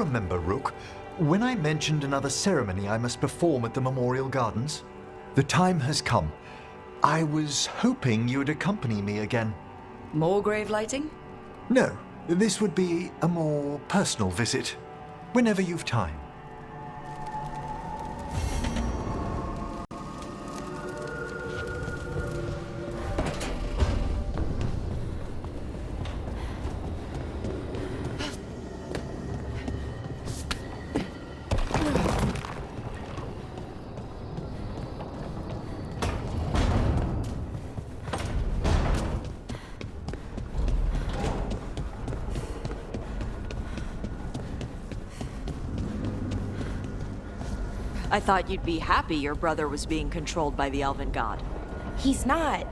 remember, Rook, when I mentioned another ceremony I must perform at the Memorial Gardens? The time has come. I was hoping you'd accompany me again. More grave lighting? No, this would be a more personal visit, whenever you've time. I thought you'd be happy your brother was being controlled by the Elven God. He's not.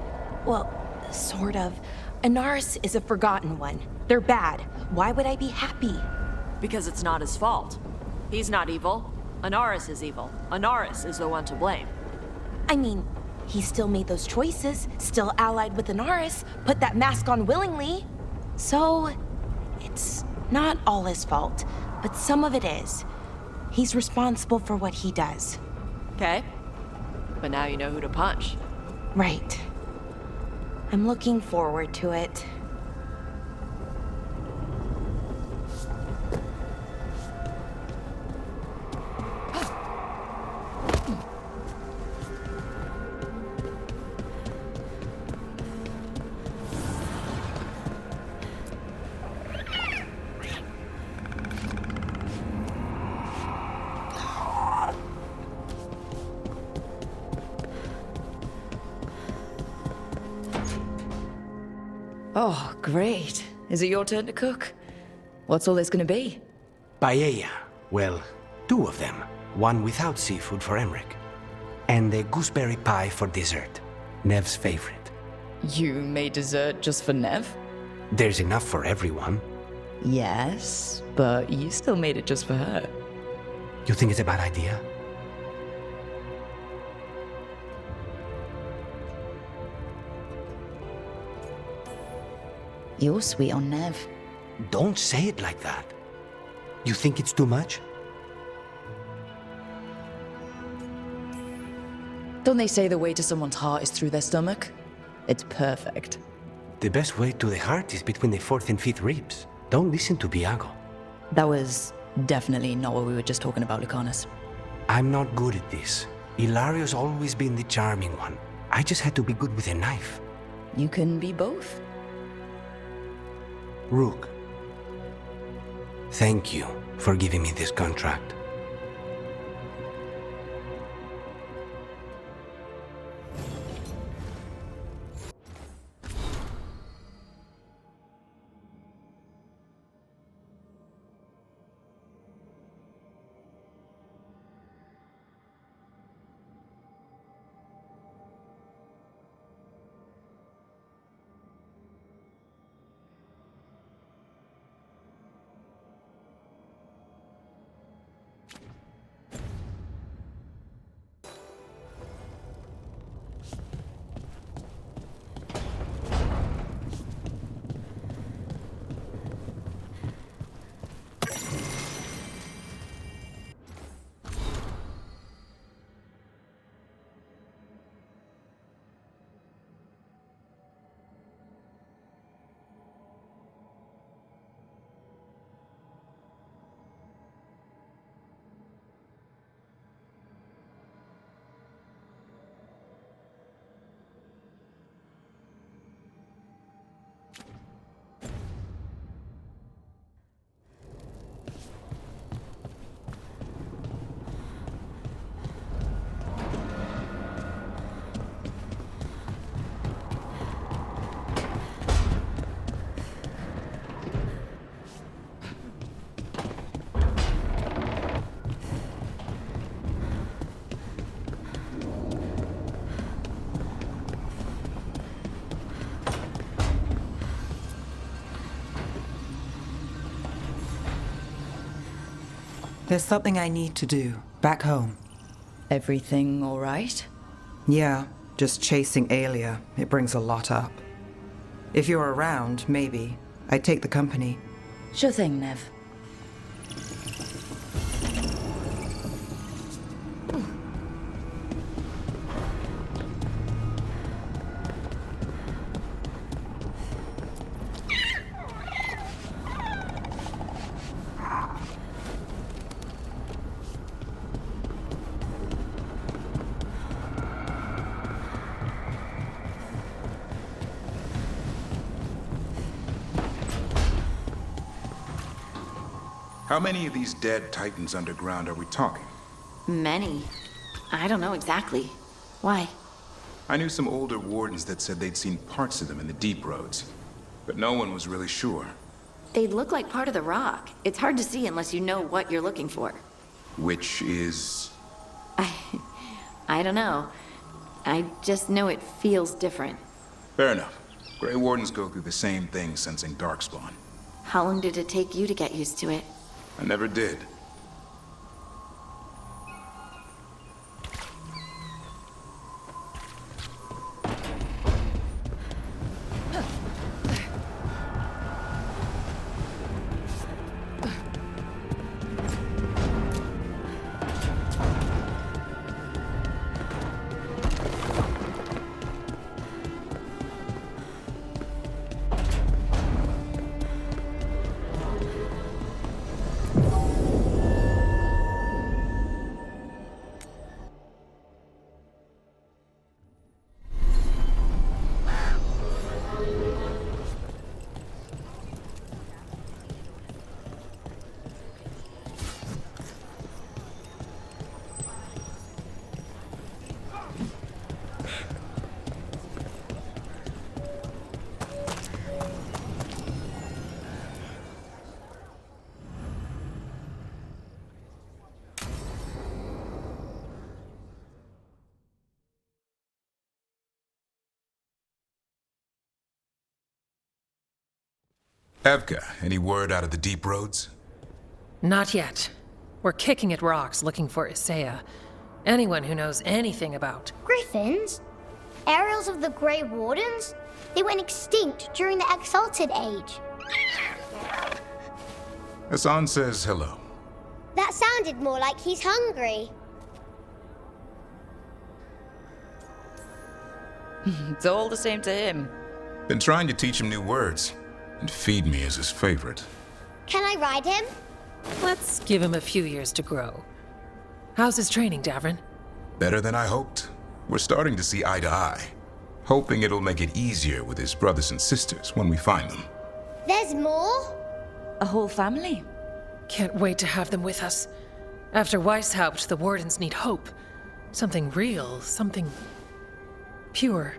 Well, sort of. Anaris is a forgotten one. They're bad. Why would I be happy? Because it's not his fault. He's not evil. Anaris is evil. Anaris is the one to blame. I mean, he still made those choices, still allied with Anaris, put that mask on willingly. So, it's not all his fault, but some of it is. He's responsible for what he does. Okay. But now you know who to punch. Right. I'm looking forward to it. Oh, great. Is it your turn to cook? What's all this gonna be? Paella. Well, two of them. One without seafood for Emmerich. And a gooseberry pie for dessert. Nev's favorite. You made dessert just for Nev? There's enough for everyone. Yes, but you still made it just for her. You think it's a bad idea? You're sweet on Nev. Don't say it like that. You think it's too much? Don't they say the way to someone's heart is through their stomach? It's perfect. The best way to the heart is between the fourth and fifth ribs. Don't listen to Biago. That was definitely not what we were just talking about, Lucanus. I'm not good at this. Hilario's always been the charming one. I just had to be good with a knife. You can be both. Rook, thank you for giving me this contract. There's something I need to do, back home. Everything all right? Yeah, just chasing Aelia. It brings a lot up. If you're around, maybe. I'd take the company. Sure thing, Nev. How many of these dead titans underground are we talking? Many. I don't know exactly. Why? I knew some older wardens that said they'd seen parts of them in the deep roads, but no one was really sure. They look like part of the rock. It's hard to see unless you know what you're looking for. Which is... I don't know. I just know it feels different. Fair enough. Grey Wardens go through the same thing sensing darkspawn. How long did it take you to get used to it? I never did. Evka, any word out of the deep roads? Not yet. We're kicking at rocks looking for Isaiah. Anyone who knows anything about... Griffins? Aerials of the Grey Wardens? They went extinct during the Exalted Age. Hassan says hello. That sounded more like he's hungry. It's all the same to him. Been trying to teach him new words, and feed me is his favorite. Can I ride him? Let's give him a few years to grow. How's his training, Davrin? Better than I hoped. We're starting to see eye to eye. Hoping it'll make it easier with his brothers and sisters when we find them. There's more? A whole family? Can't wait to have them with us. After Weishaupt, the Wardens need hope. Something real, something... pure.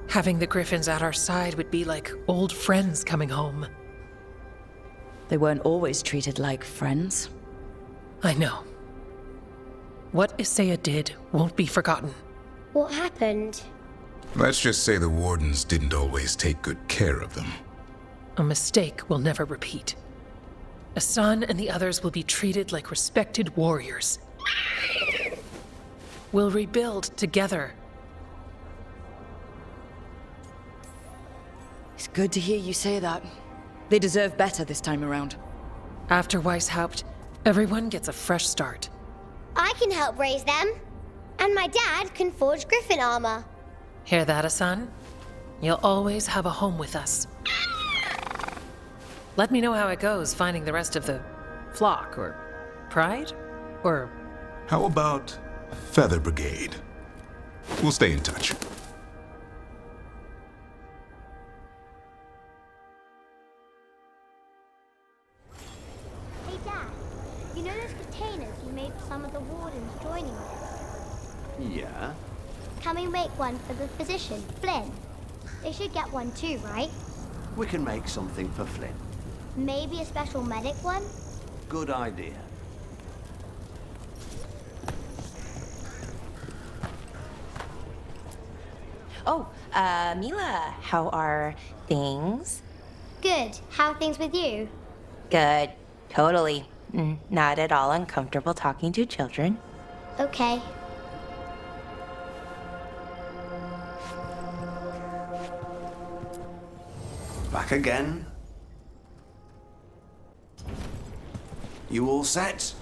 Having the Griffins at our side would be like old friends coming home. They weren't always treated like friends. I know. What Isaiah did won't be forgotten. What happened? Let's just say the Wardens didn't always take good care of them. A mistake will never repeat. Asan and the others will be treated like respected warriors. We'll rebuild together. It's good to hear you say that. They deserve better this time around. After Weishaupt, everyone gets a fresh start. I can help raise them. And my dad can forge Griffin armor. Hear that, Asan? You'll always have a home with us. Let me know how it goes finding the rest of the flock, or pride, or... How about Feather Brigade? We'll stay in touch. Hey Dad, you know those containers you made for some of the wardens joining us? Yeah? Can we make one for the physician, Flynn? They should get one too, right? We can make something for Flynn. Maybe a special medic one? Good idea. Oh, Mila, how are things? Good. How are things with you? Good. Totally. Not at all uncomfortable talking to children. Okay. Back again? You all set?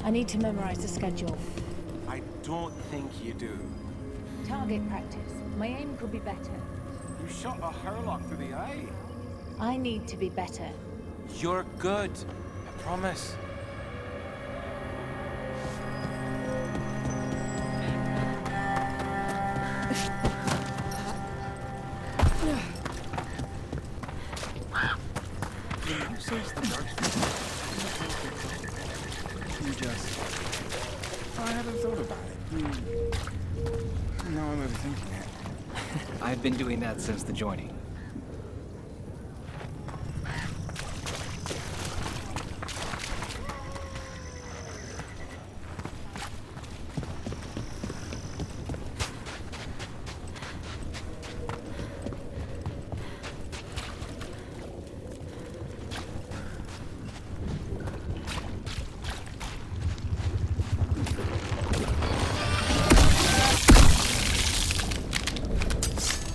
I need to memorize the schedule. I don't think you do. Target practice. My aim could be better. You shot a Hurlock through the eye. I need to be better. You're good. I promise. Who says the darkspawn? You just... I haven't thought about it. Now I'm overthinking it. I've been doing that since the joining.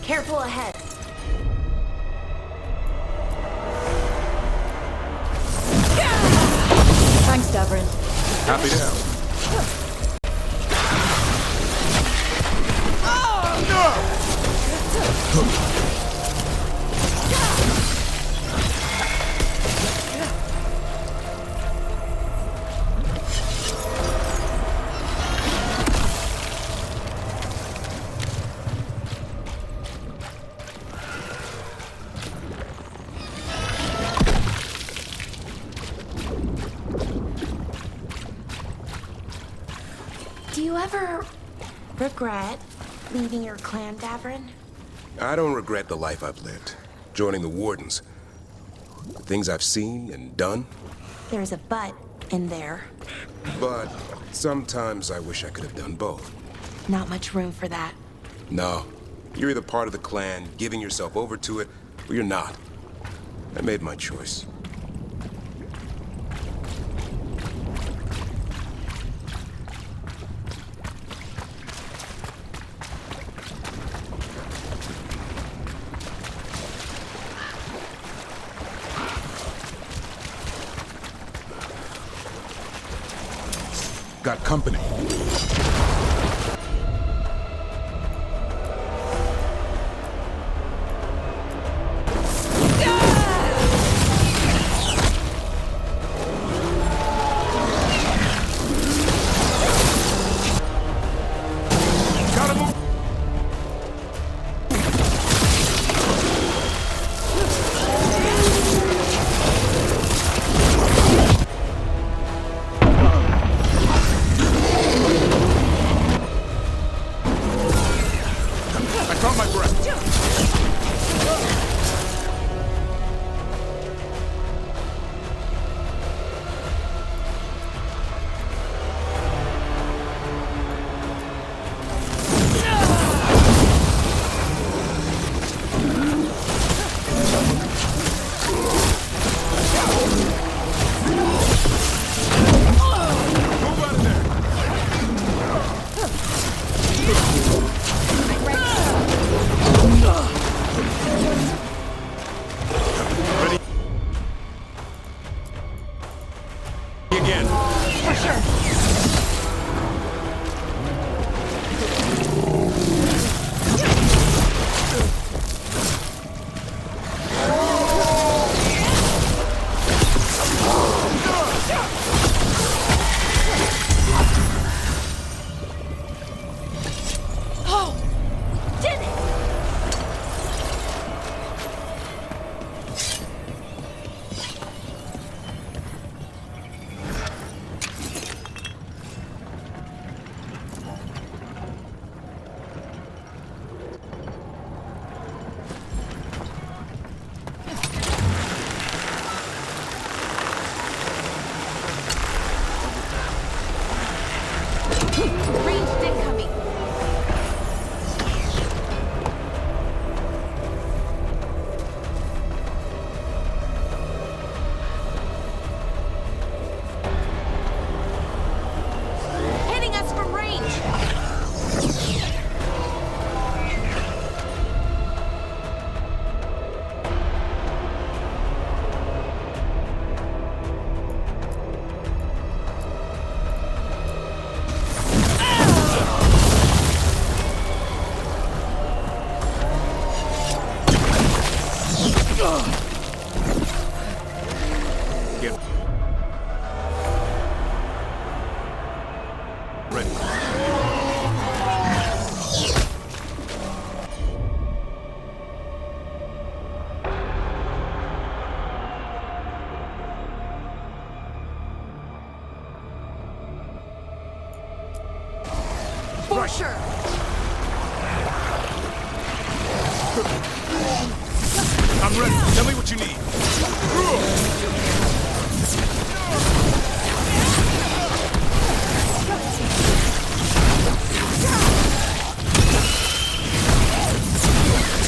Careful ahead. Thanks, Davrin. Happy to help. Do you ever regret leaving your clan, Davrin? I don't regret the life I've lived. Joining the Wardens. The things I've seen and done. There's a but in there. But sometimes I wish I could have done both. Not much room for that. No. You're either part of the clan, giving yourself over to it, or you're not. I made my choice. Got company. For sure. I'm ready. Tell me what you need.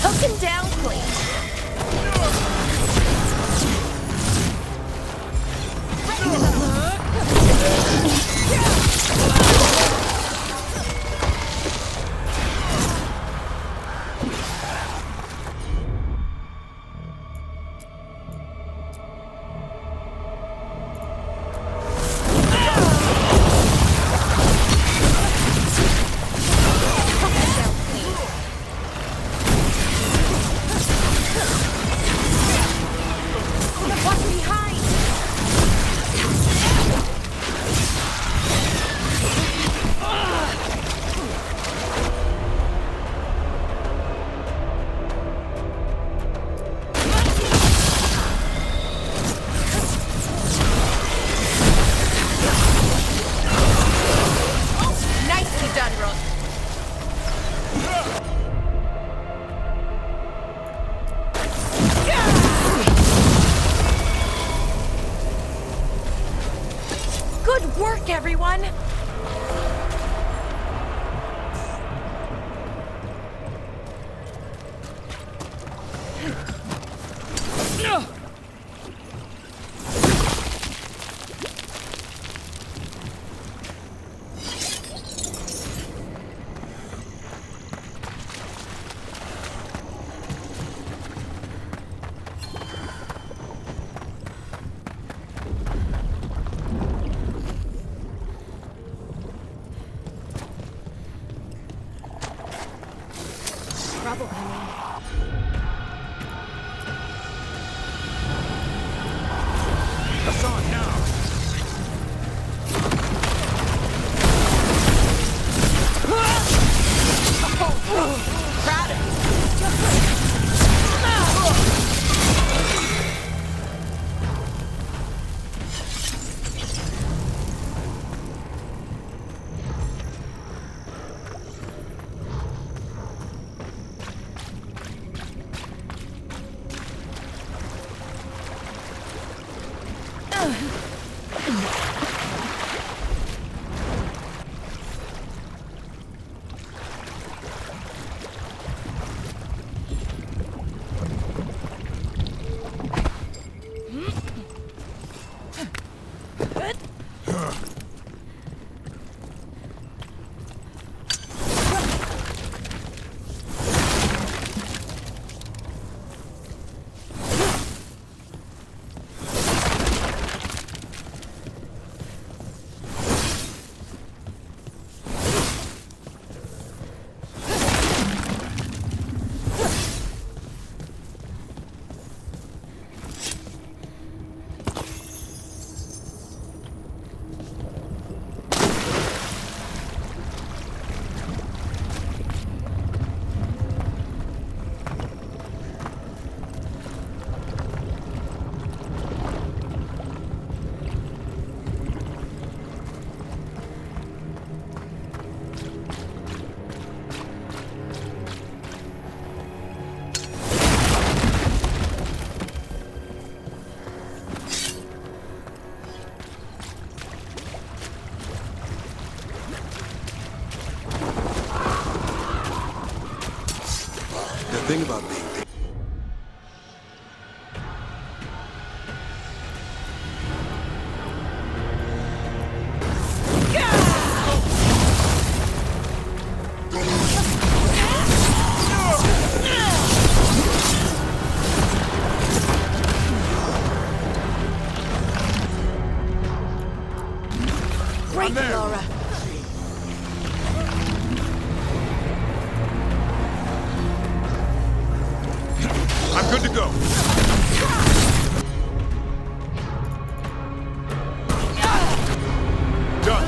Took him down, please. Good work, everyone! Trouble coming. Hassan, now! Proud of you. The thing about being Great, Laura. I'm good to go. Done.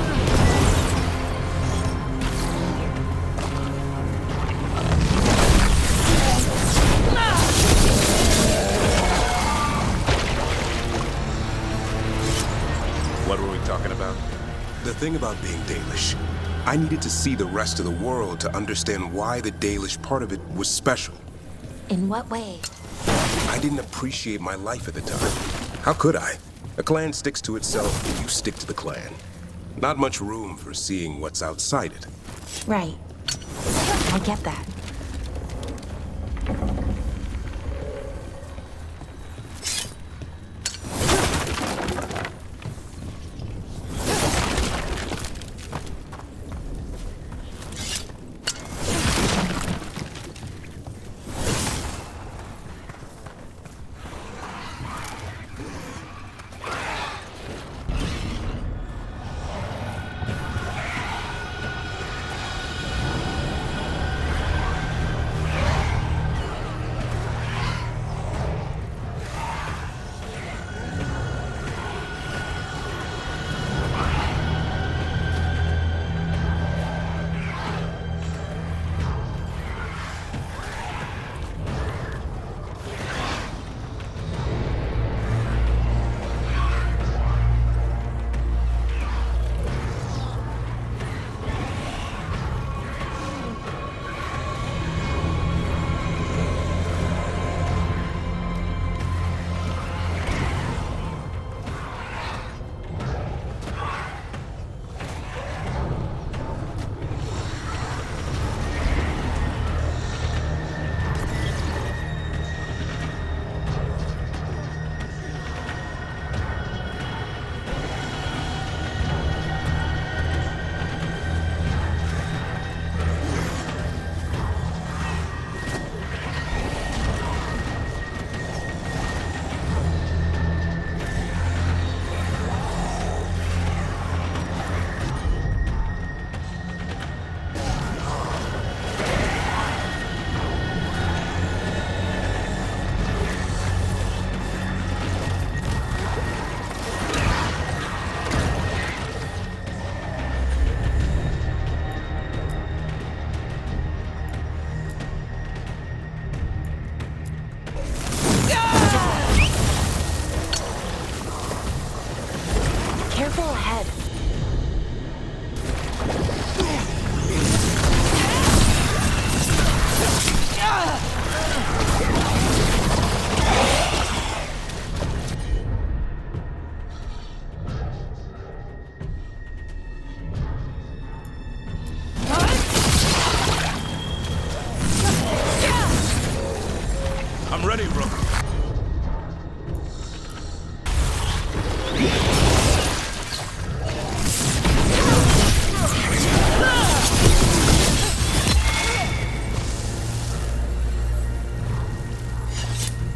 What were we talking about? the thing about being Dalish. I needed to see the rest of the world to understand why the Dalish part of it was special. In what way? I didn't appreciate my life at the time. How could I? A clan sticks to itself, and you stick to the clan. Not much room for seeing what's outside it. Right. I get that.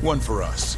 One for us.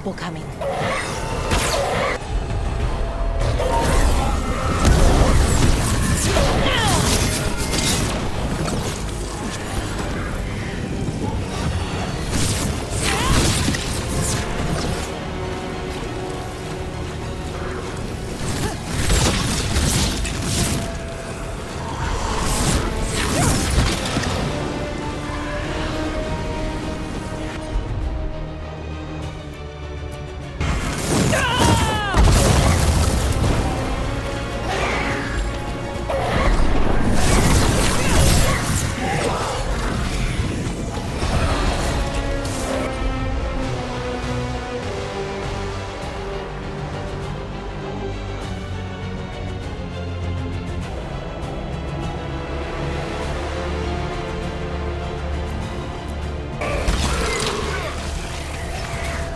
people coming.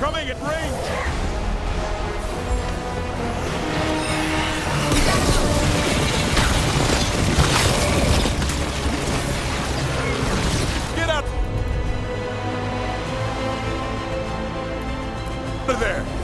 Coming at range! Get out! Out of there!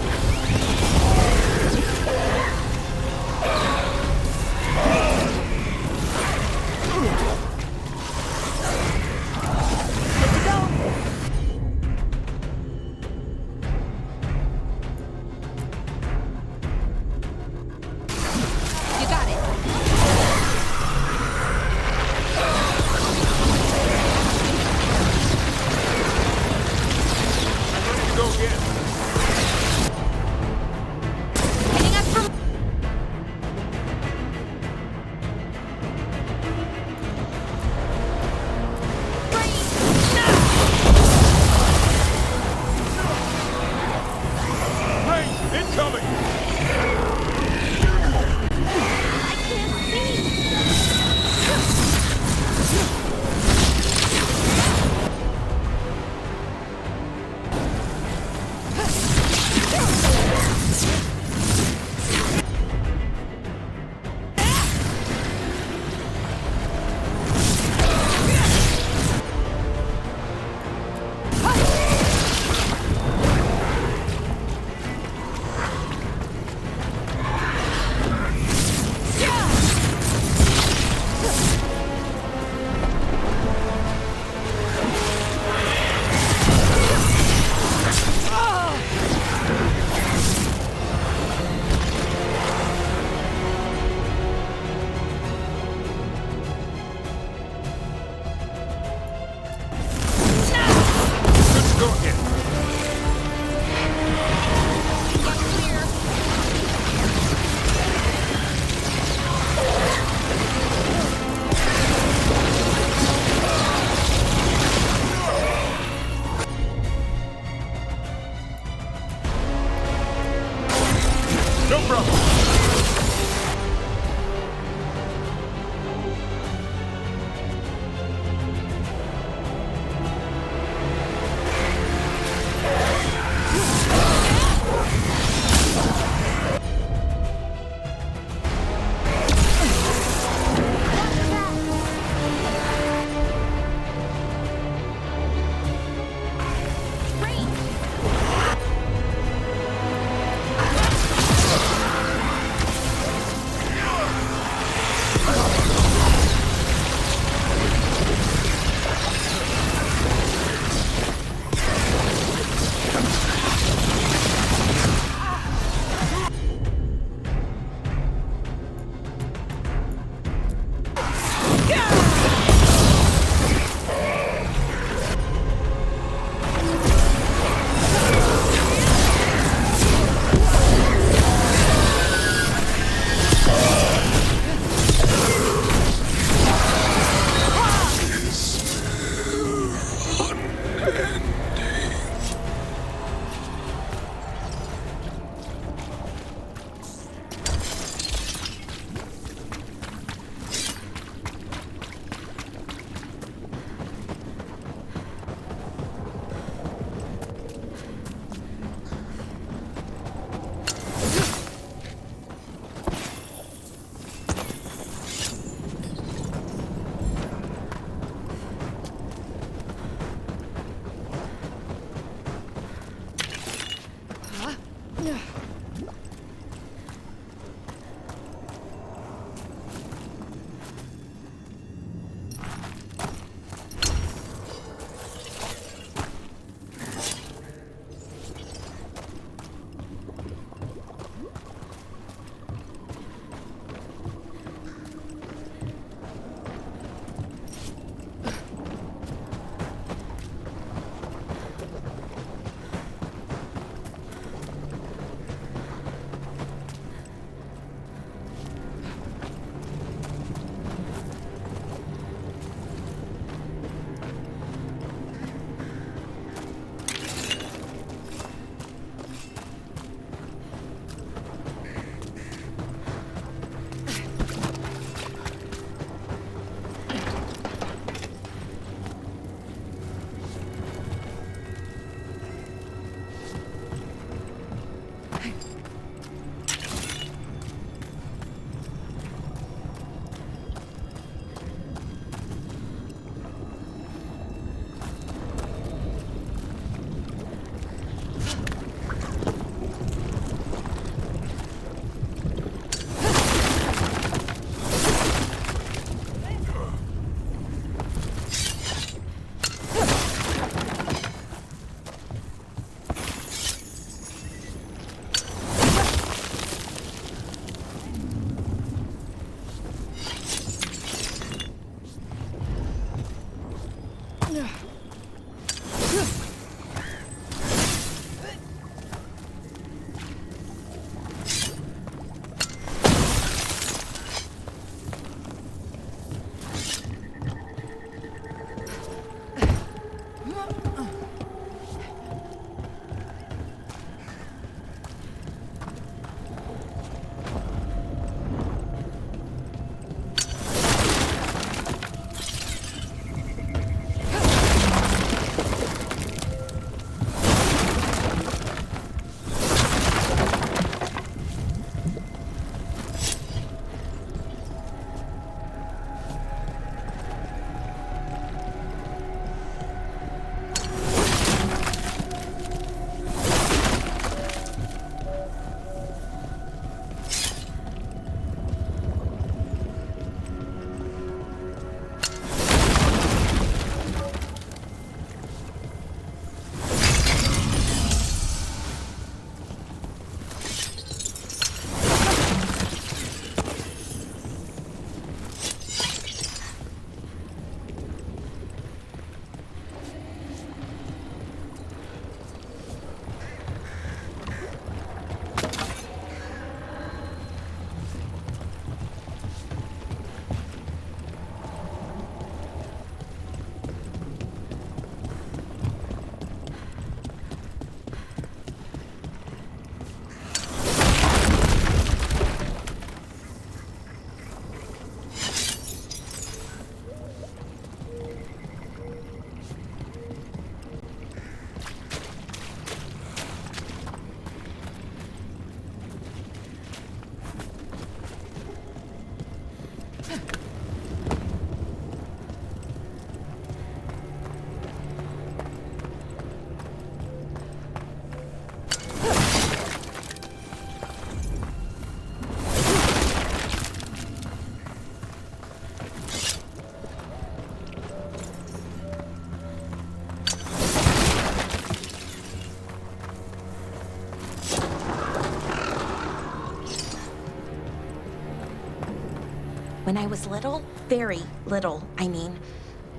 When I was little, very little, I mean,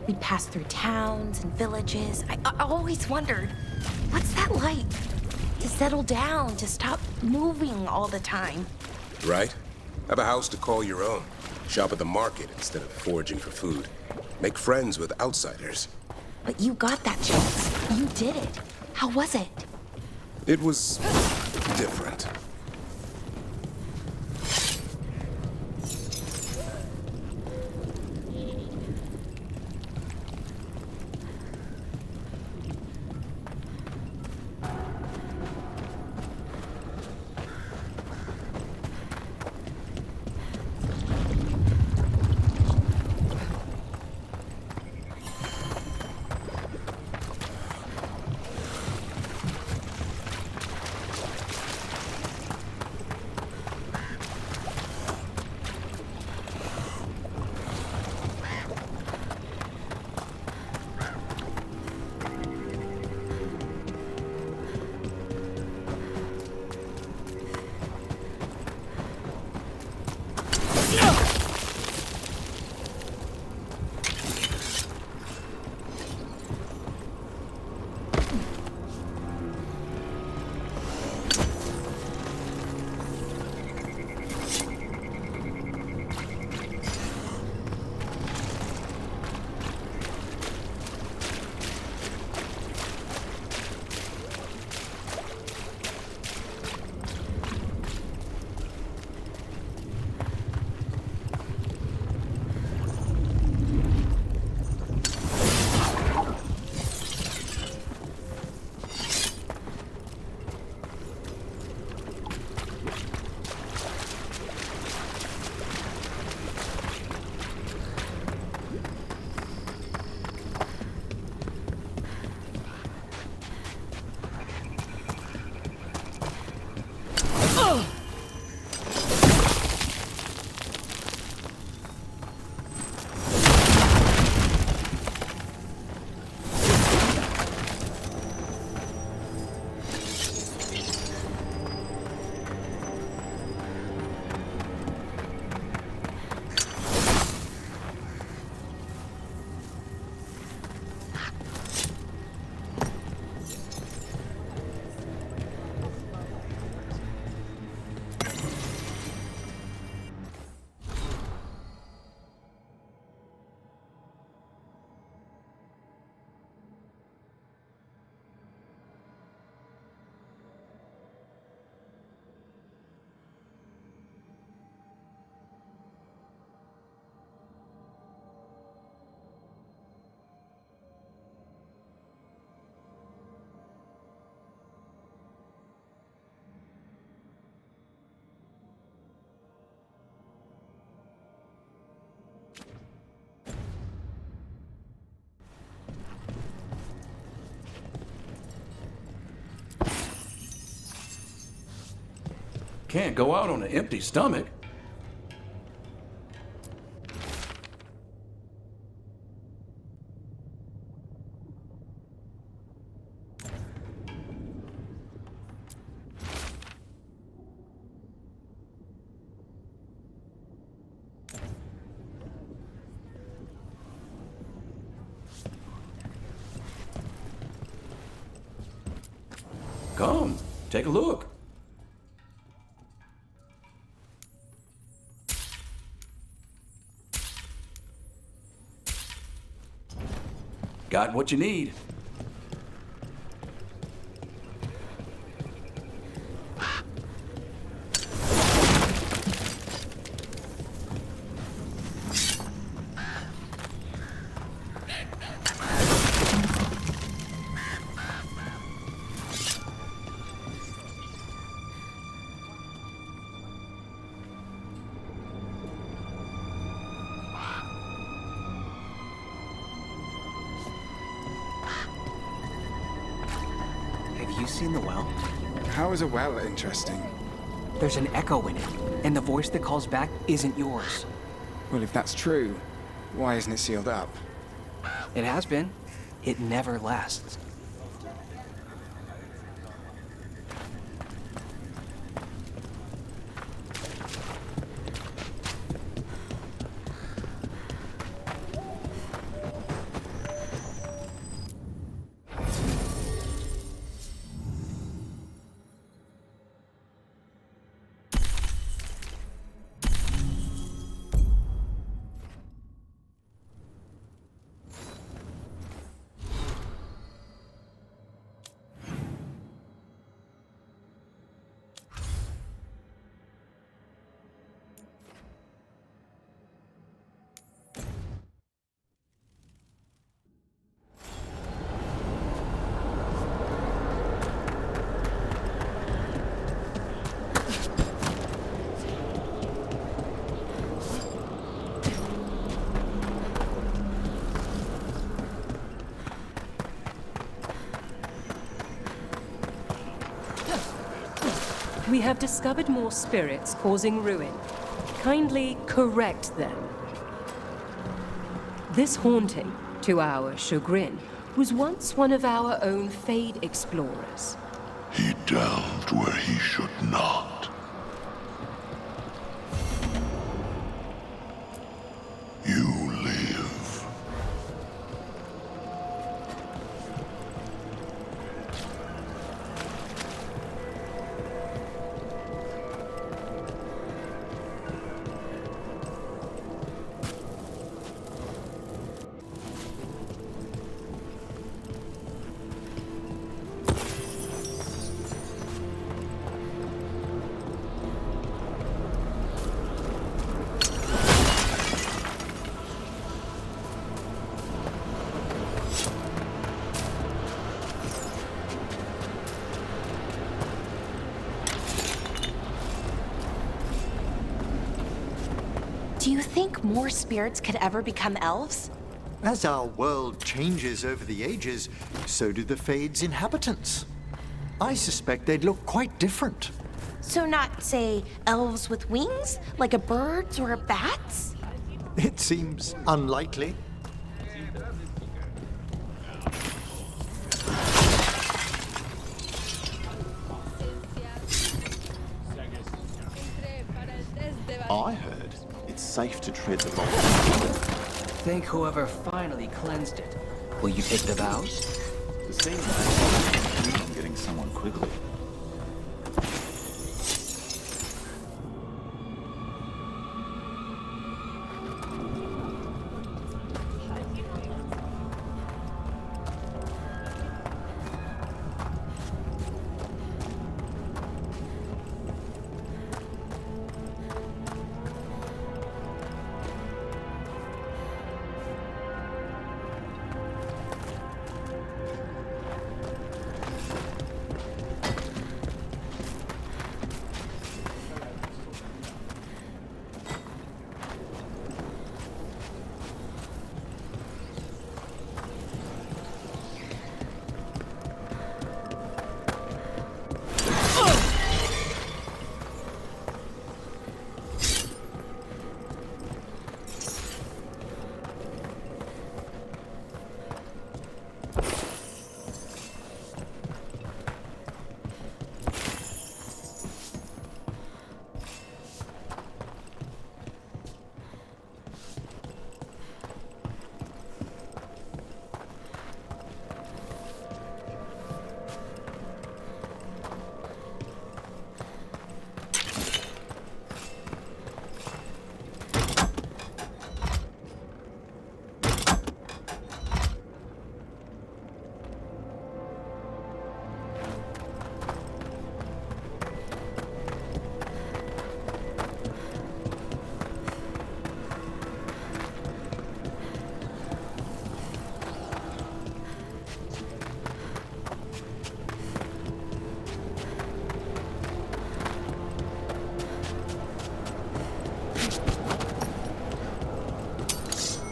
we'd pass through towns and villages. I always wondered, what's that like? To settle down, to stop moving all the time. Right? Have a house to call your own. Shop at the market instead of foraging for food. Make friends with outsiders. But you got that chance. You did it. How was it? It was different. Can't go out on an empty stomach. Come, take a look. Got what you need. Have you seen the well? How is a well interesting? There's an echo in it, and the voice that calls back isn't yours. Well, if that's true, why isn't it sealed up? It has been. It never lasts. We have discovered more spirits causing ruin. Kindly correct them. This haunting, to our chagrin, was once one of our own Fade explorers. He delved where he should not. You live. Do you think more spirits could ever become elves? As our world changes over the ages, so do the Fade's inhabitants. I suspect they'd look quite different. So not, say, elves with wings, like a bird's or a bat's? It seems unlikely. I heard it's safe to tread the vault. Thank whoever finally cleansed it. Will you take the vows? It seems like I'm getting someone quickly.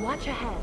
Watch ahead.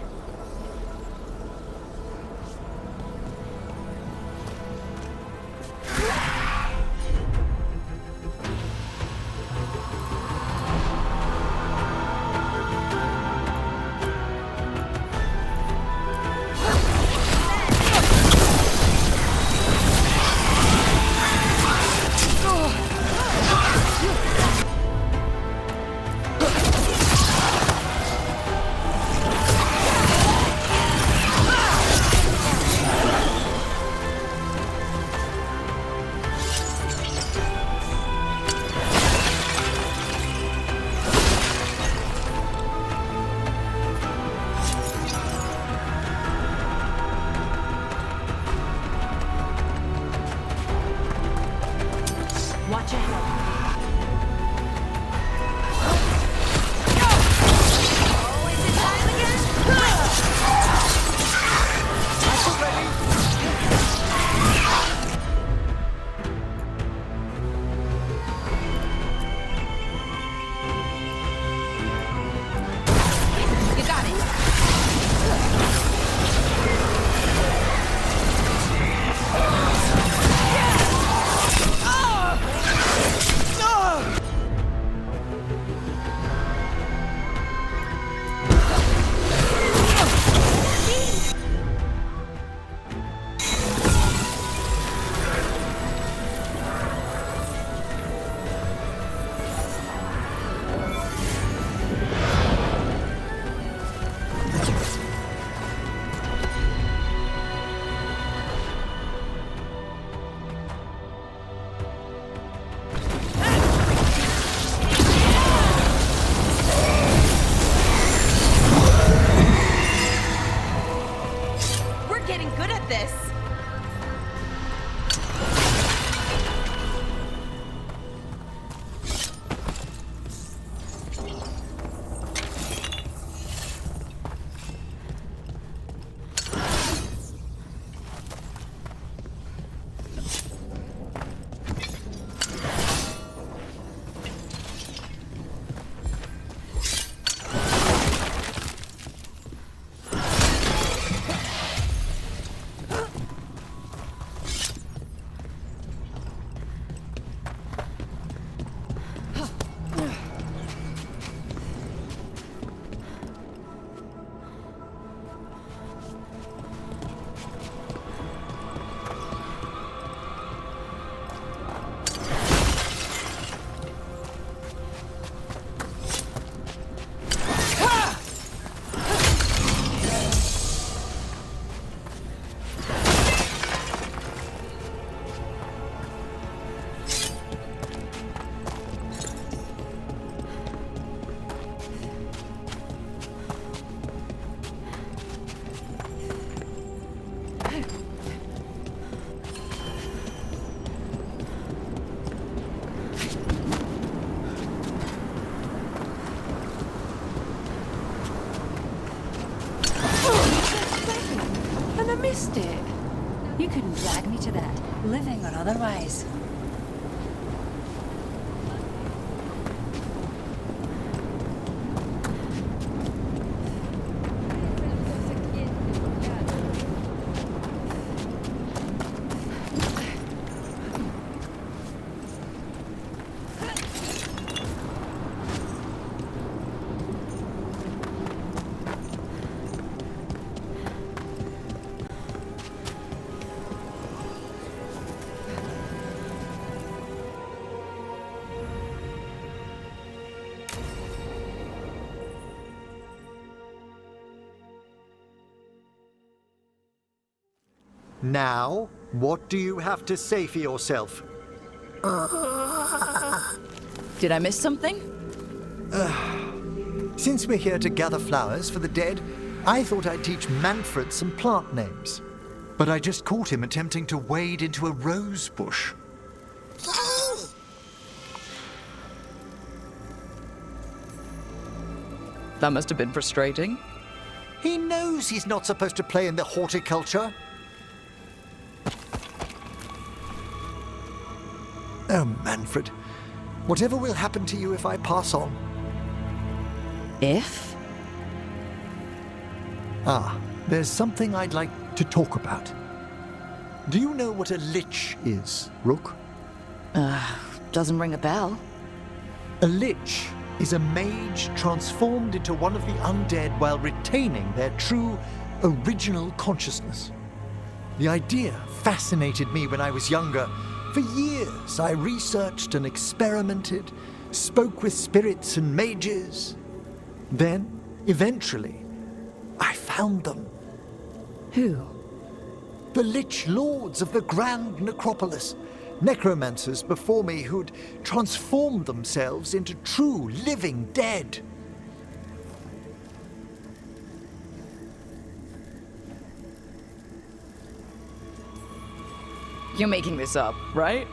couldn't drag me to that, living or otherwise. Now, what do you have to say for yourself? Did I miss something? Since we're here to gather flowers for the dead, I thought I'd teach Manfred some plant names. But I just caught him attempting to wade into a rose bush. That must have been frustrating. He knows he's not supposed to play in the horticulture. Oh, Manfred. Whatever will happen to you if I pass on? If? There's something I'd like to talk about. Do you know what a lich is, Rook? Doesn't ring a bell. A lich is a mage transformed into one of the undead while retaining their true, original consciousness. The idea fascinated me when I was younger. For years, I researched and experimented, spoke with spirits and mages. Then, eventually, I found them. Who? The Lich Lords of the Grand Necropolis. Necromancers before me who'd transformed themselves into true living dead. You're making this up, right?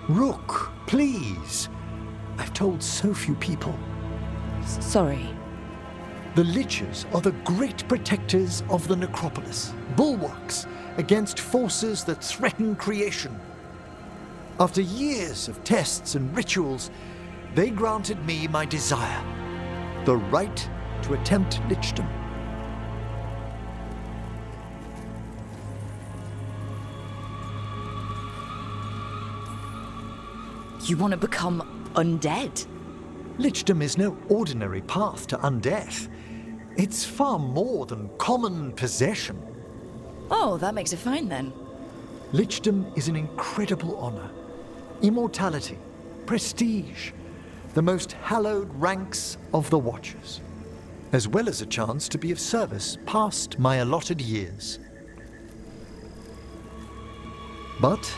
Rook, please. I've told so few people. Sorry. The Liches are the great protectors of the Necropolis, bulwarks against forces that threaten creation. After years of tests and rituals, they granted me my desire, the right to attempt lichdom. You want to become undead? Lichdom is no ordinary path to undeath. It's far more than common possession. Oh, that makes it fine then. Lichdom is an incredible honor. Immortality, prestige, the most hallowed ranks of the Watchers, as well as a chance to be of service past my allotted years. But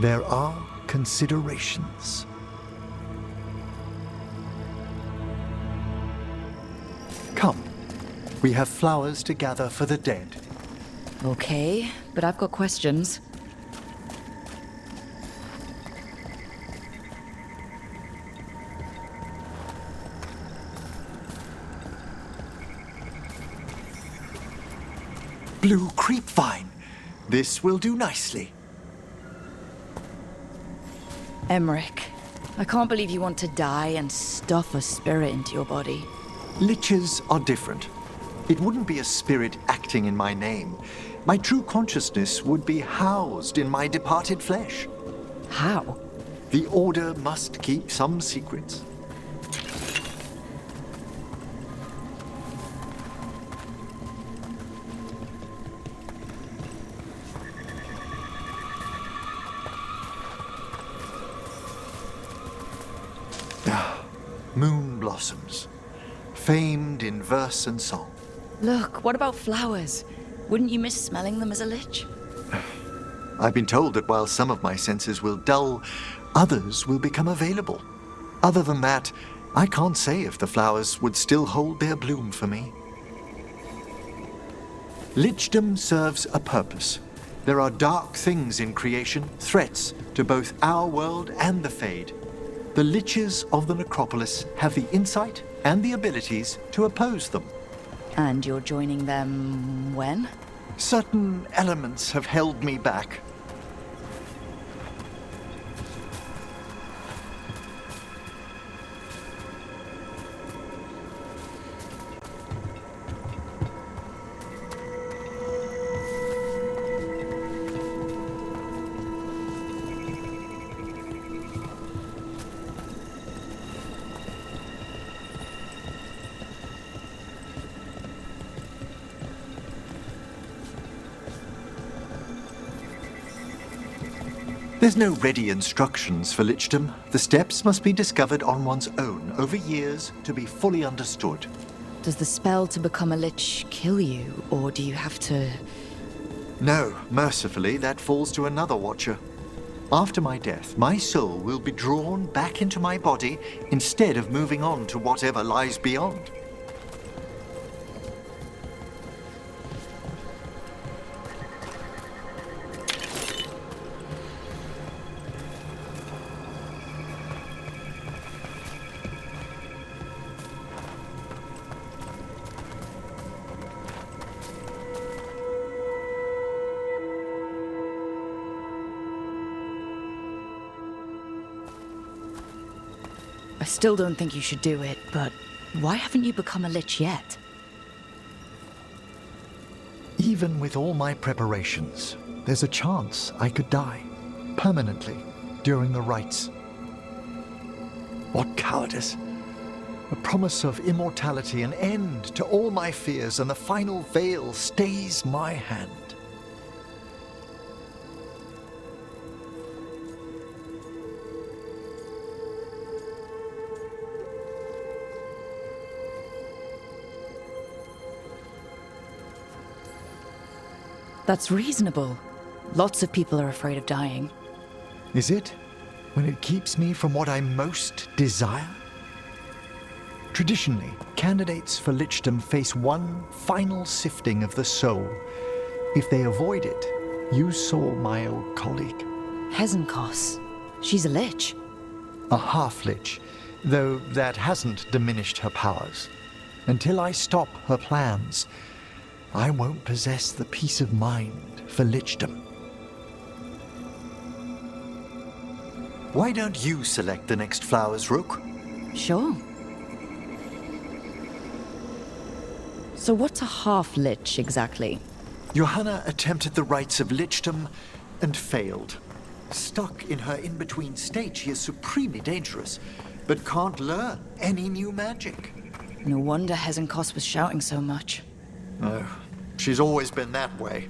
there are considerations. Come, we have flowers to gather for the dead. Okay, but I've got questions. Blue creepvine. This will do nicely. Emmerich, I can't believe you want to die and stuff a spirit into your body. Liches are different. It wouldn't be a spirit acting in my name. My true consciousness would be housed in my departed flesh. How? The Order must keep some secrets. Moon blossoms, famed in verse and song. Look, what about flowers? Wouldn't you miss smelling them as a lich? I've been told that while some of my senses will dull, others will become available. Other than that, I can't say if the flowers would still hold their bloom for me. Lichdom serves a purpose. There are dark things in creation, threats to both our world and the Fade. The Liches of the Necropolis have the insight and the abilities to oppose them. And you're joining them when? Certain elements have held me back. There's no ready instructions for lichdom. The steps must be discovered on one's own, over years, to be fully understood. Does the spell to become a lich kill you, or do you have to... No, mercifully, that falls to another watcher. After my death, my soul will be drawn back into my body instead of moving on to whatever lies beyond. I still don't think you should do it, but why haven't you become a lich yet? Even with all my preparations, there's a chance I could die permanently during the rites. What cowardice! A promise of immortality, an end to all my fears, and the final veil stays my hand. That's reasonable. Lots of people are afraid of dying. Is it? When it keeps me from what I most desire? Traditionally, candidates for lichdom face one final sifting of the soul. If they avoid it, you saw my old colleague. Hezenkos. She's a lich. A half-lich, though that hasn't diminished her powers. Until I stop her plans, I won't possess the peace of mind for lichdom. Why don't you select the next flowers, Rook? Sure. So what's a half-lich exactly? Johanna attempted the rites of lichdom and failed. Stuck in her in-between state, she is supremely dangerous, but can't learn any new magic. No wonder Hezenkos was shouting so much. Oh, she's always been that way.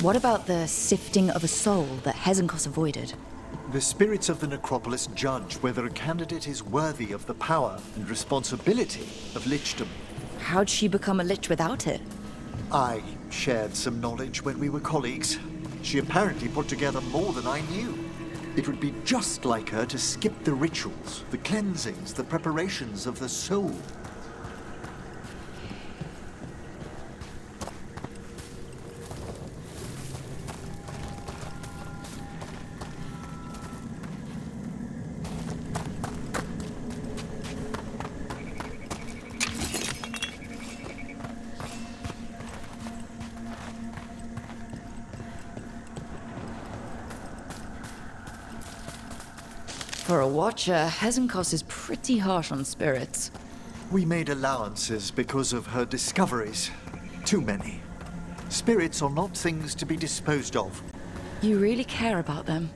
What about the sifting of a soul that Hezenkos avoided? The spirits of the Necropolis judge whether a candidate is worthy of the power and responsibility of lichdom. How'd she become a lich without it? I shared some knowledge when we were colleagues. She apparently put together more than I knew. It would be just like her to skip the rituals, the cleansings, the preparations of the soul. For a watcher, Hezenkos is pretty harsh on spirits. We made allowances because of her discoveries. Too many. Spirits are not things to be disposed of. You really care about them?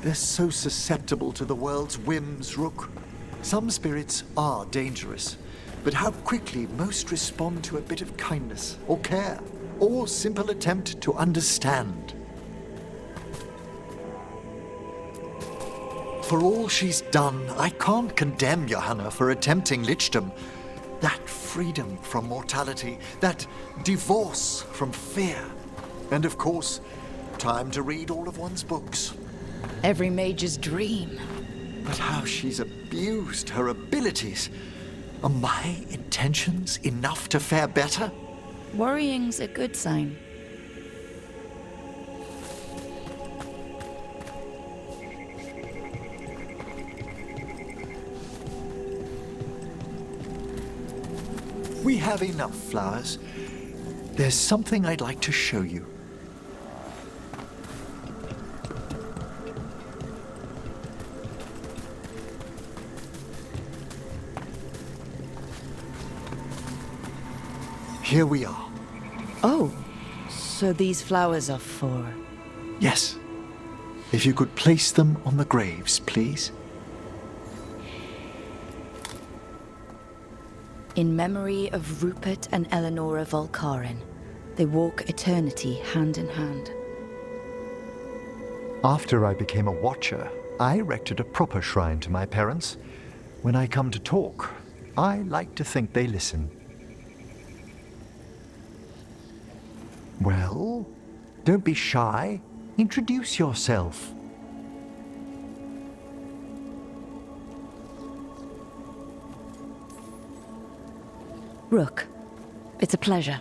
They're so susceptible to the world's whims, Rook. Some spirits are dangerous, but how quickly most respond to a bit of kindness or care or simple attempt to understand. For all she's done, I can't condemn Johanna for attempting lichdom. That freedom from mortality, that divorce from fear, and of course, time to read all of one's books. Every mage's dream. But how she's abused her abilities. Are my intentions enough to fare better? Worrying's a good sign. We have enough flowers. There's something I'd like to show you. Here we are. Oh, so these flowers are for... Yes. If you could place them on the graves, please. In memory of Rupert and Eleonora Volcarin, they walk eternity hand in hand. After I became a watcher, I erected a proper shrine to my parents. When I come to talk, I like to think they listen. Well, don't be shy. Introduce yourself. Rook, it's a pleasure.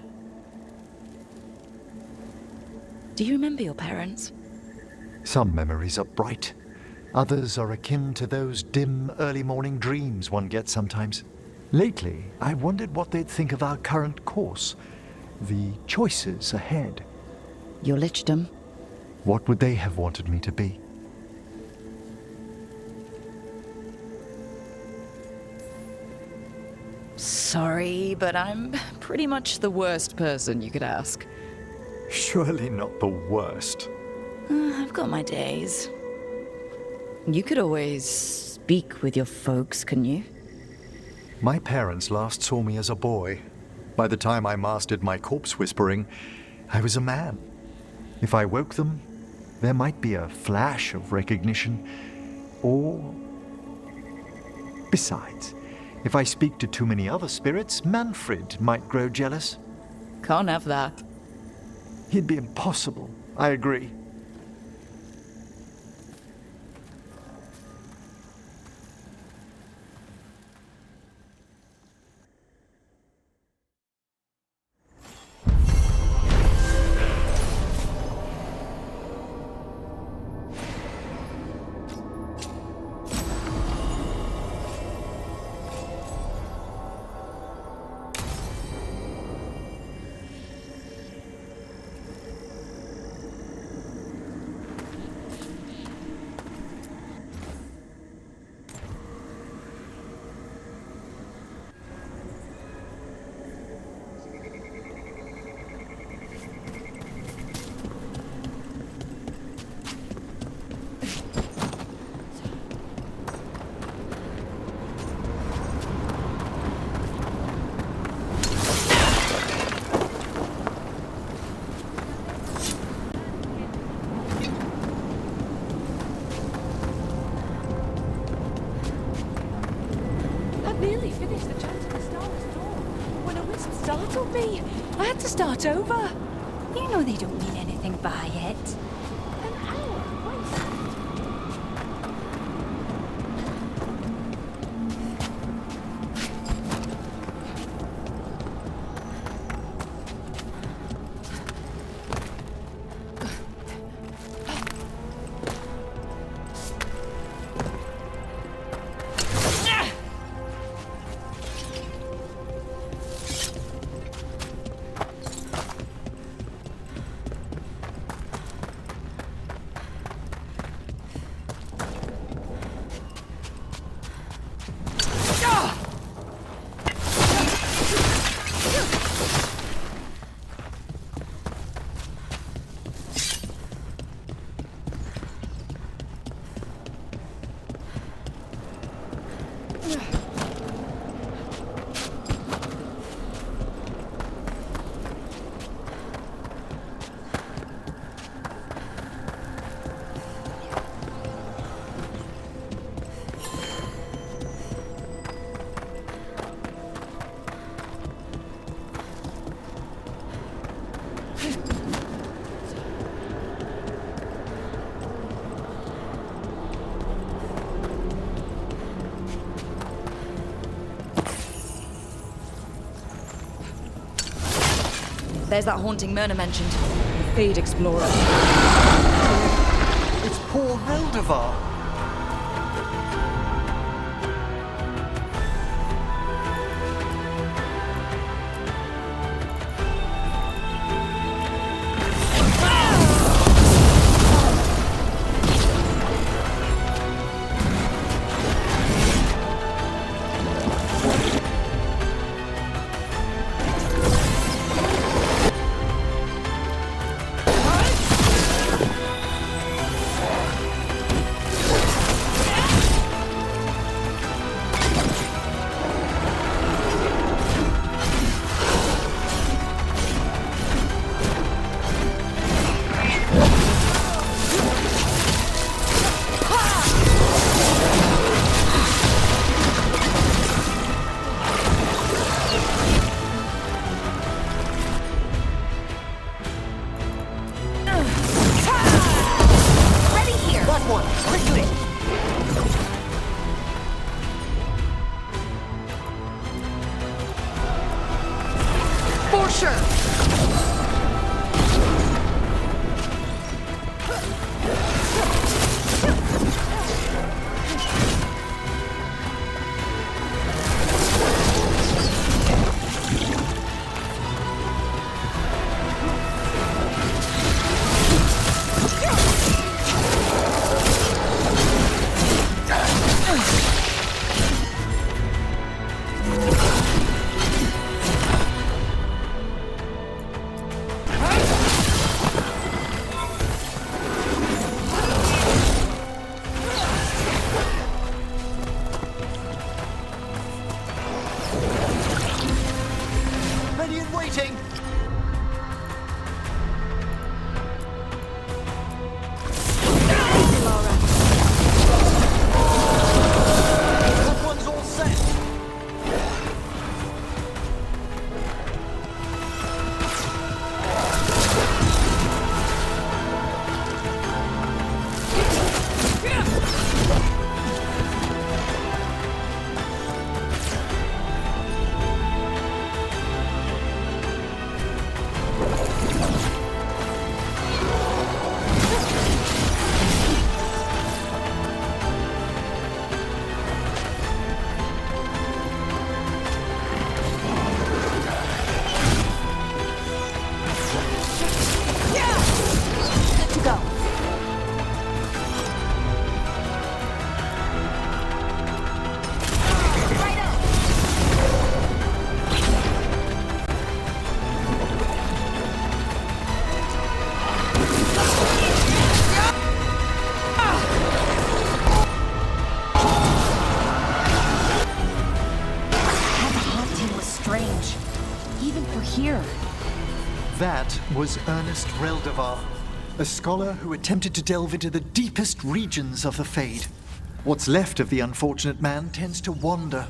Do you remember your parents? Some memories are bright. Others are akin to those dim, early morning dreams one gets sometimes. Lately, I wondered what they'd think of our current course, the choices ahead. Your lichdom? What would they have wanted me to be? Sorry, but I'm pretty much the worst person you could ask. Surely not the worst. I've got my days. You could always speak with your folks, couldn't you? My parents last saw me as a boy. By the time I mastered my corpse whispering, I was a man. If I woke them, there might be a flash of recognition, or... Besides, if I speak to too many other spirits, Manfred might grow jealous. Can't have that. He'd be impossible, I agree. I had to start over. You know they don't mean anything by it. An hour There's that haunting Myrna mentioned. The Fade Explorer. It's poor Reldevar. That was Ernest Reldevar, a scholar who attempted to delve into the deepest regions of the Fade. What's left of the unfortunate man tends to wander.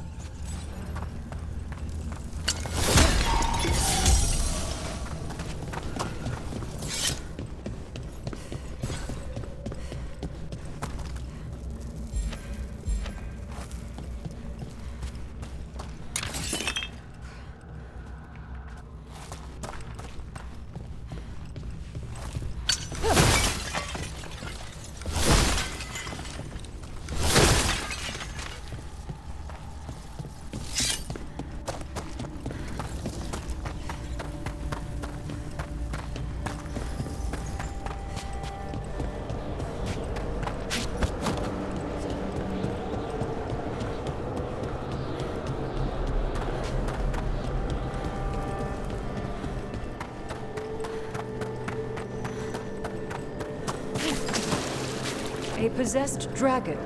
A possessed dragon.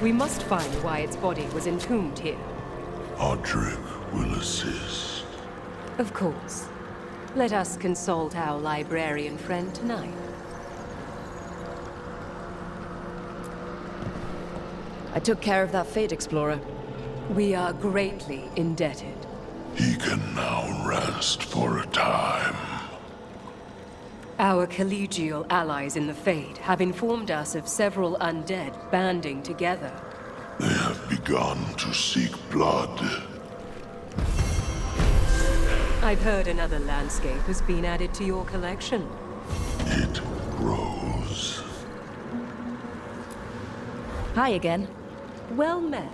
We must find why its body was entombed here. Odric will assist. Of course. Let us consult our librarian friend tonight. I took care of that Fate Explorer. We are greatly indebted. He can now rest for a time. Our collegial allies in the Fade have informed us of several undead banding together. They have begun to seek blood. I've heard another landscape has been added to your collection. It grows. Hi again. Well met.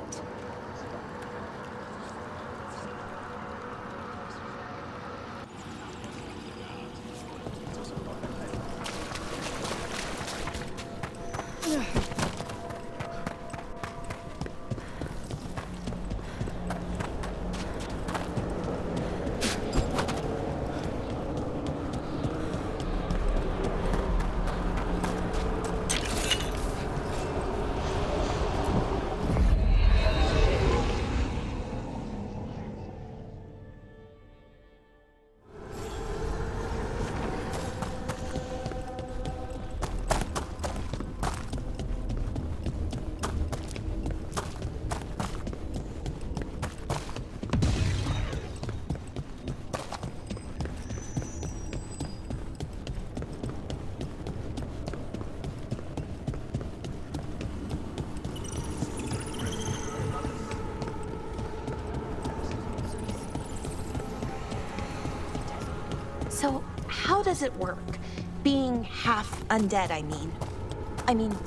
So, how does it work? Being half undead, I mean.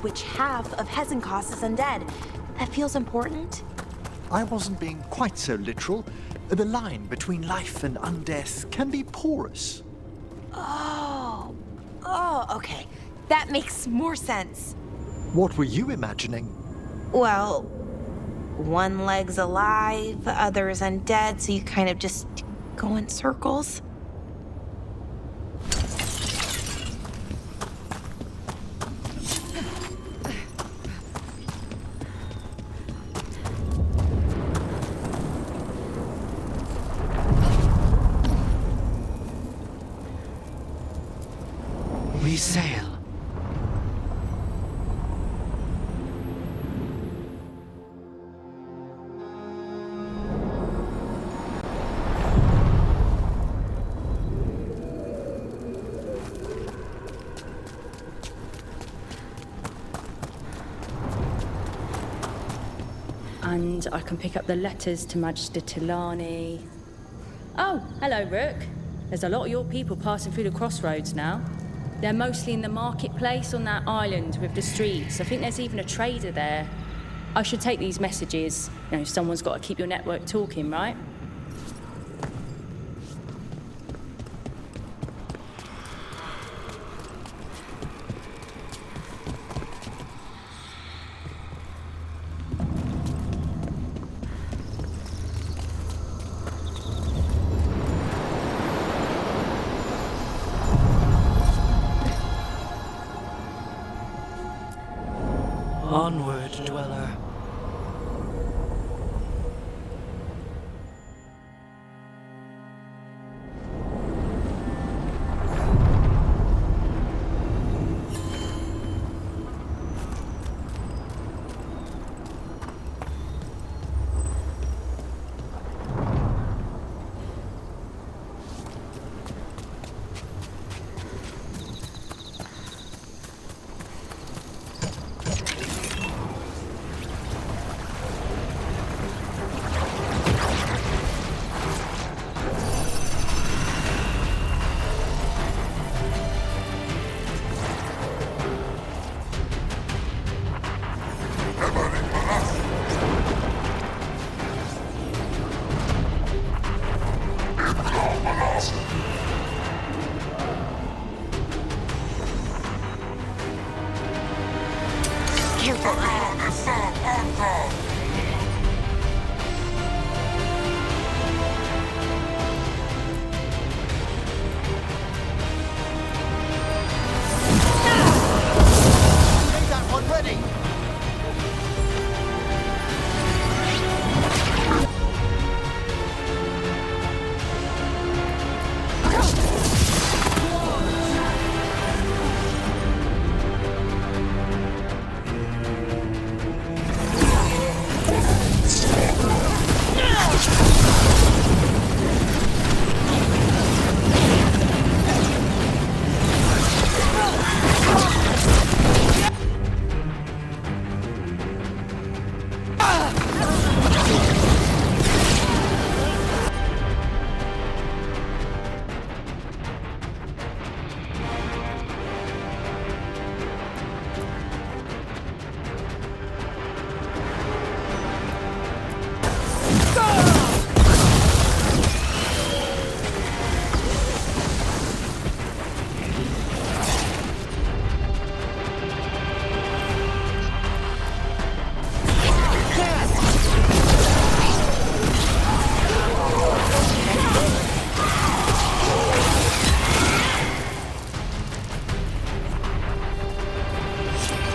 Which half of Hezenkos is undead? That feels important? I wasn't being quite so literal. The line between life and undeath can be porous. Oh, okay. That makes more sense. What were you imagining? Well, one leg's alive, the other is undead, so you kind of just go in circles. We sail. And I can pick up the letters to Magister Tilani. Oh, hello, Rook. There's a lot of your people passing through the crossroads now. They're mostly in the marketplace on that island with the streets. I think there's even a trader there. I should take these messages. Someone's got to keep your network talking, right? Onward, dweller.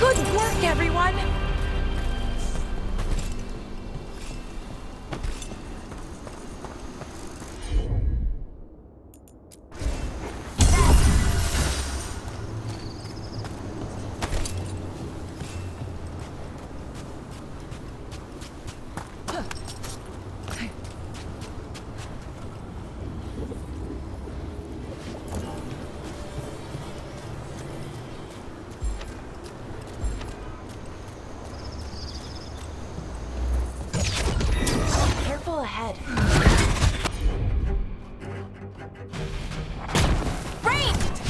Good work, everyone! Careful ahead. Ranged!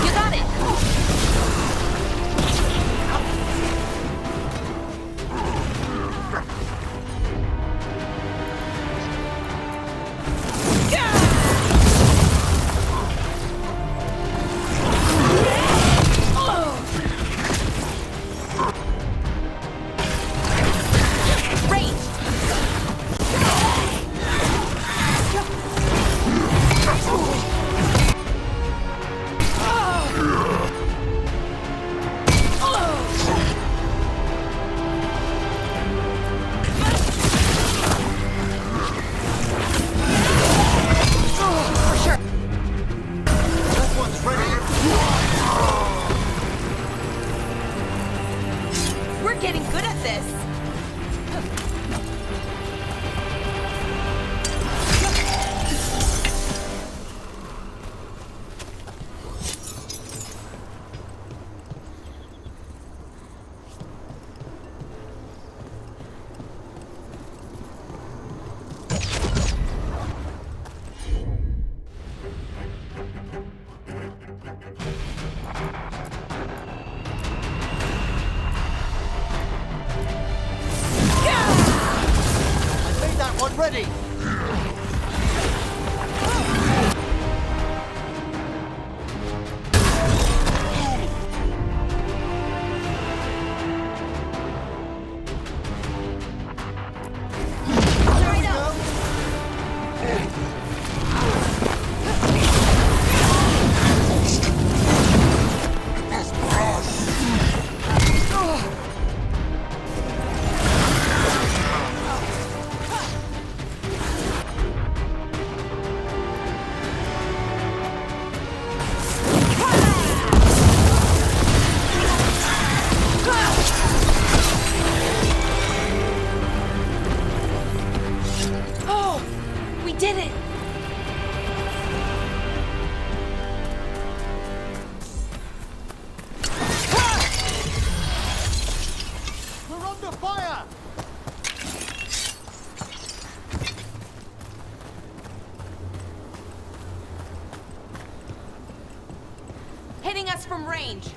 You got it! We're getting good at this. Ready! Did it! We're under fire! Hitting us from range.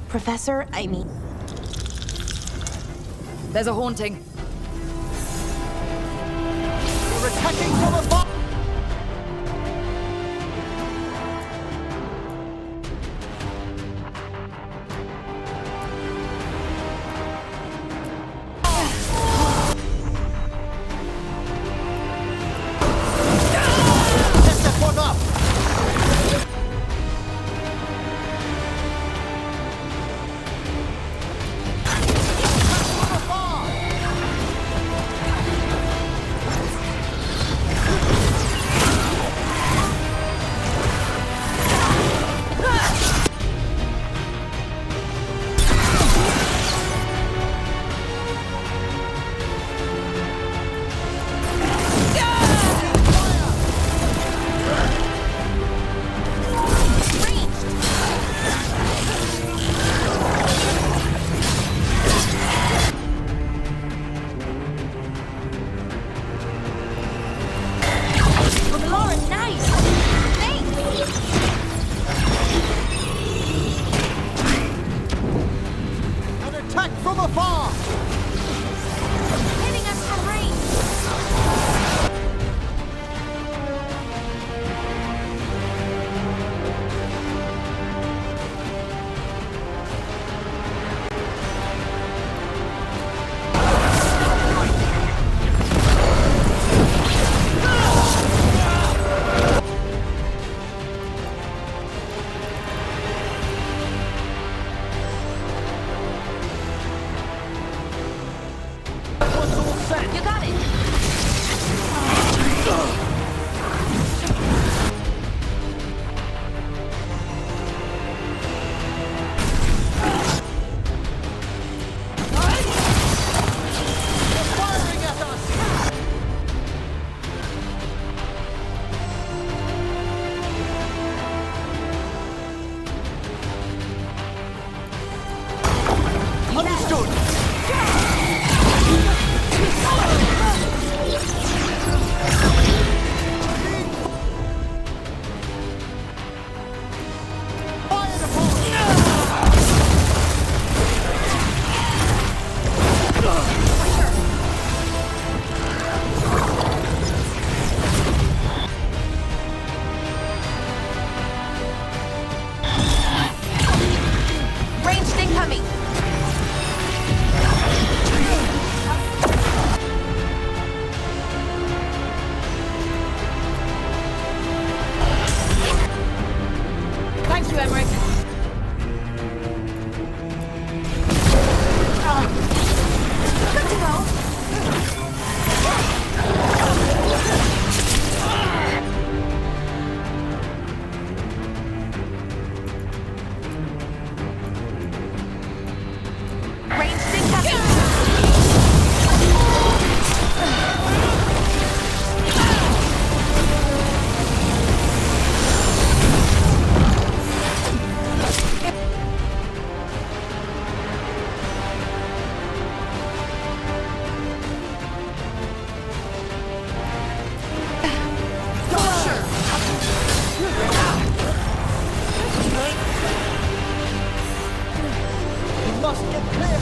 Professor, I mean... There's a haunting. We're attacking from above! Set that one up! set! You got it! Ranged incoming! Thank you, Emmerich. Good to go. Ranged incoming! We must get clear!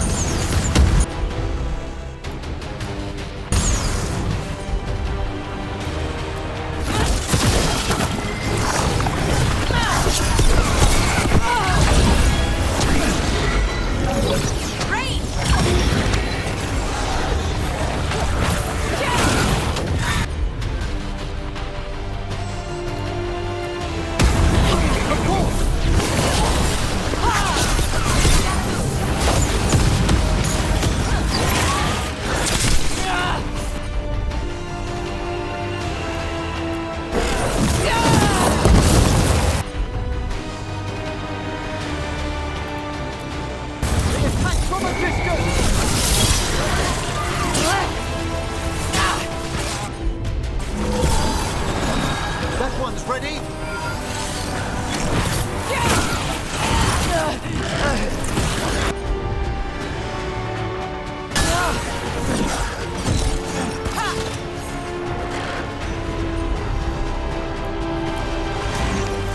That one's ready.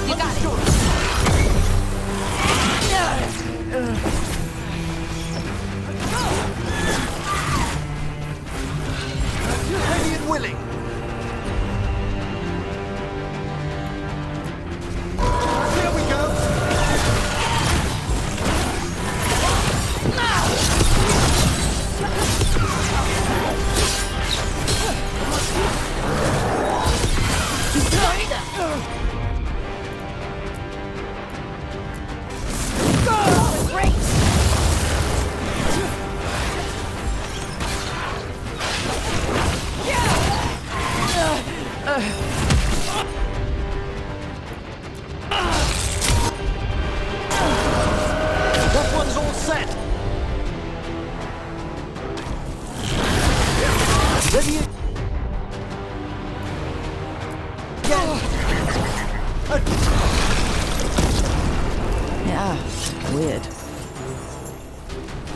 You got it. Ready and willing. Here we go. That one's all set. Ready? Yeah, weird.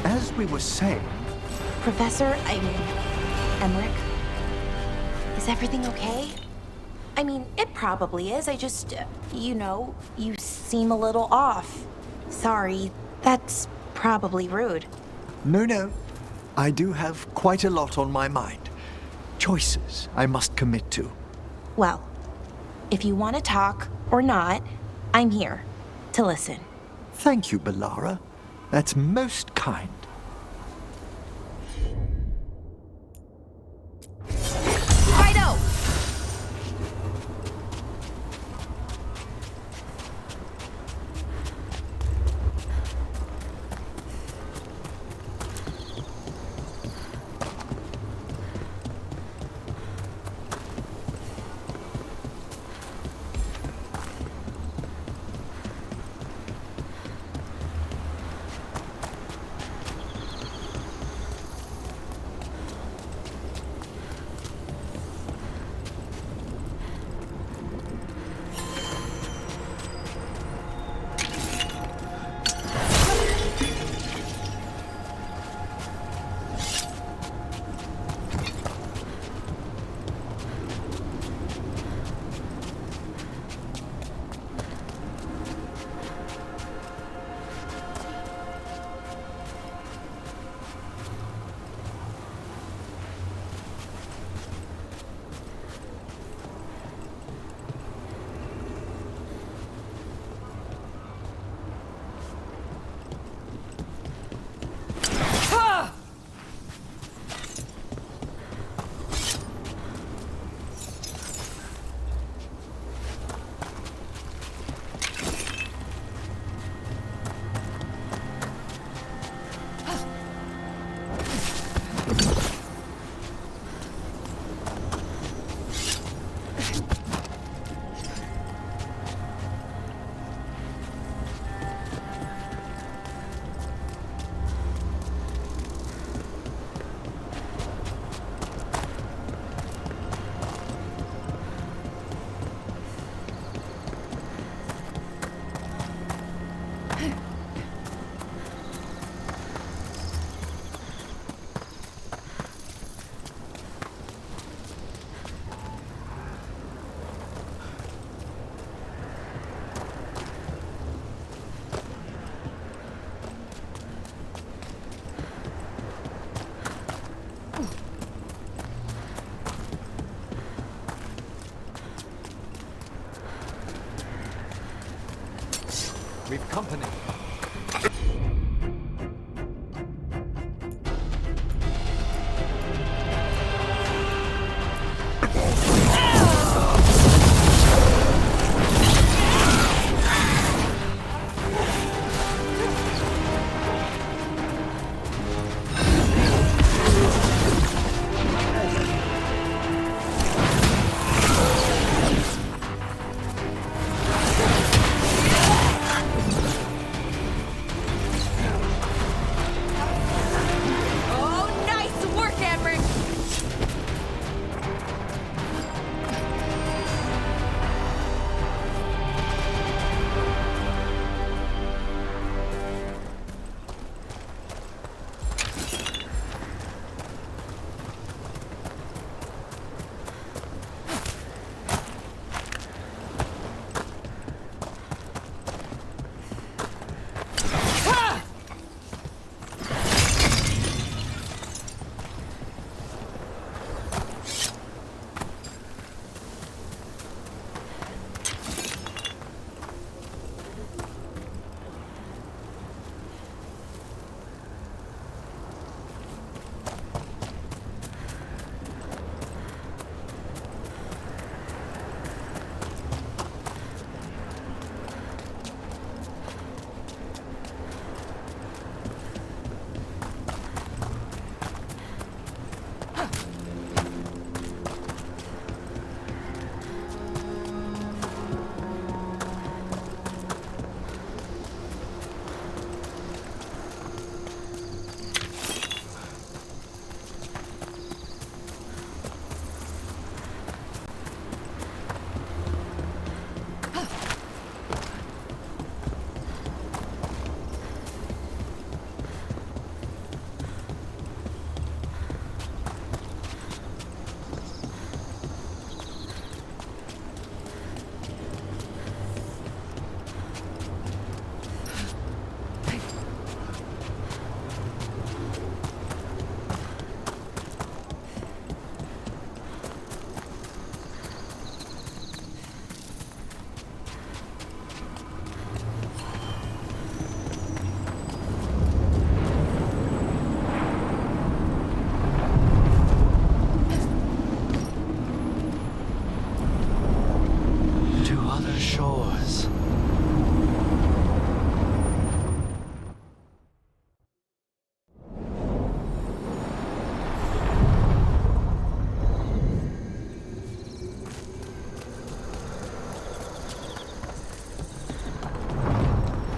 As we were saying, Professor, Emmerich, is everything okay? I mean, it probably is. I just, you seem a little off. Sorry, that's probably rude. no. I do have quite a lot on my mind. Choices I must commit to. Well, if you want to talk or not, I'm here to listen. Thank you, Bellara. That's most kind. Righto! We've company.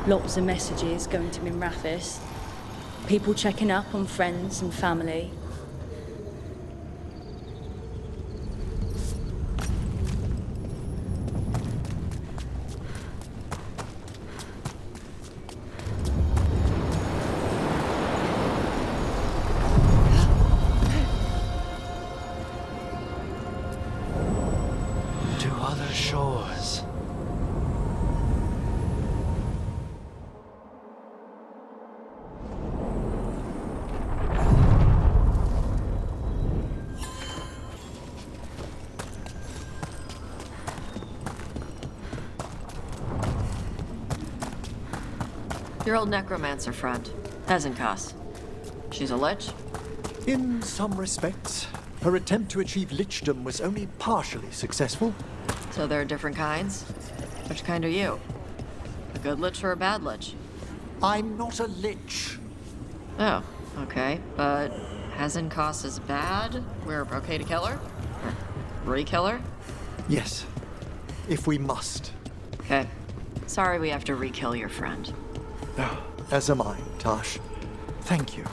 Lots of messages going to Minrathis. People checking up on friends and family. To other shores. Your old necromancer friend, Hezenkos. She's a lich? In some respects, her attempt to achieve lichdom was only partially successful. So there are different kinds? Which kind are you? A good lich or a bad lich? I'm not a lich. Oh, okay. But Hezenkos is bad? We're okay to kill her? Or re-kill her? Yes, if we must. Okay. Sorry we have to re-kill your friend. As am I, Tash. Thank you.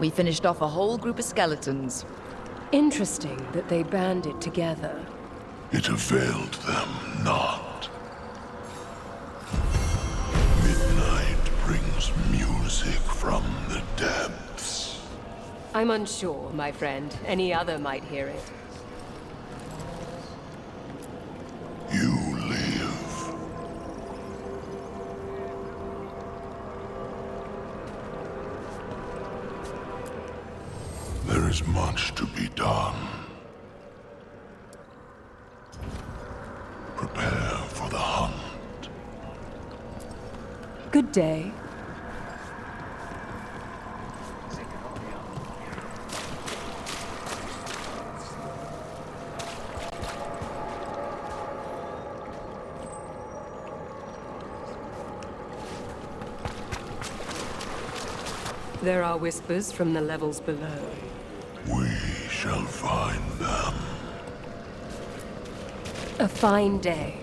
We finished off a whole group of skeletons. Interesting that they banded together. It availed them not. Midnight brings music from the depths. I'm unsure, my friend. Any other might hear it. You live. There is much to be done. Prepare for the hunt. Good day. There are whispers from the levels below. We shall find them. A fine day.